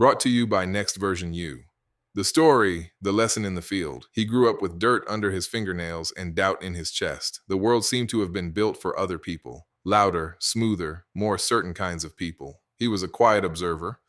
Brought to you by Next Version U. The story, the lesson in the field. He grew up with dirt under his fingernails and doubt in his chest. The world seemed to have been built for other people louder, smoother, more certain kinds of people. He was a quiet observer,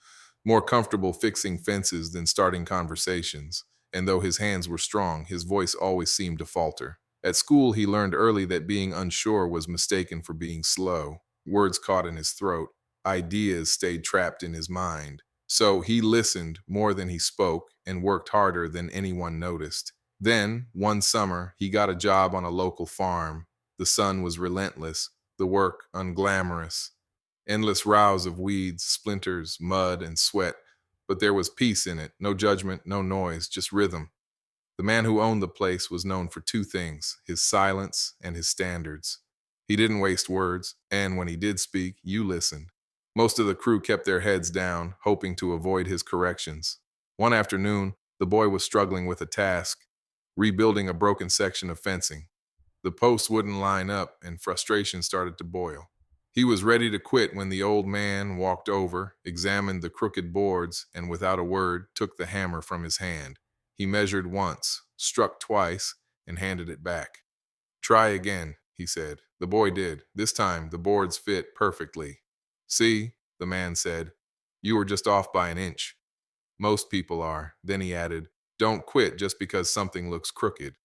more comfortable fixing fences than starting conversations. And though his hands were strong, his voice always seemed to falter. At school, he learned early that being unsure was mistaken for being slow. Words caught in his throat, ideas stayed trapped in his mind. So he listened more than he spoke and worked harder than anyone noticed. Then, one summer, he got a job on a local farm. The sun was relentless, the work unglamorous. Endless rows of weeds, splinters, mud, and sweat. But there was peace in it, no judgment, no noise, just rhythm. The man who owned the place was known for two things: his silence and his standards. He didn't waste words, and when he did speak, you listened. Most of the crew kept their heads down, hoping to avoid his corrections. One afternoon, the boy was struggling with a task, rebuilding a broken section of fencing. The posts wouldn't line up, and frustration started to boil. He was ready to quit when the old man walked over, examined the crooked boards, and without a word, took the hammer from his hand. He measured once, struck twice, and handed it back. "Try again," he said. The boy did. This time, the boards fit perfectly. "See," the man said, "you were just off by an inch. Most people are." Then he added, "Don't quit just because something looks crooked.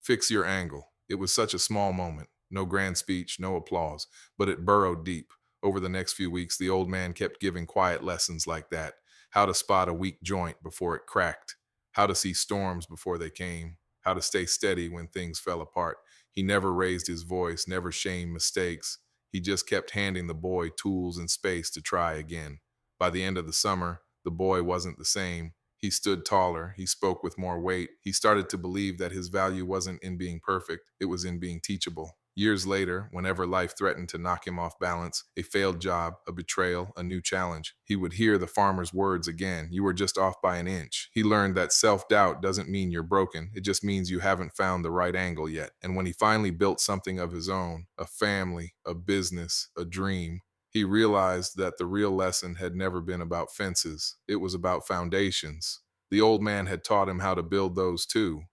Fix your angle." It was such a small moment. No grand speech, no applause, but it burrowed deep. Over the next few weeks, the old man kept giving quiet lessons like that: how to spot a weak joint before it cracked, how to see storms before they came, how to stay steady when things fell apart. He never raised his voice, never shamed mistakes. He just kept handing the boy tools and space to try again. By the end of the summer, the boy wasn't the same. He stood taller. He spoke with more weight. He started to believe that his value wasn't in being perfect, it was in being teachable. Years later, whenever life threatened to knock him off balance, a failed job, a betrayal, a new challenge, he would hear the farmer's words again: "You were just off by an inch." He learned that self doubt doesn't mean you're broken, it just means you haven't found the right angle yet. And when he finally built something of his own, a family, a business, a dream, he realized that the real lesson had never been about fences, it was about foundations. The old man had taught him how to build those too.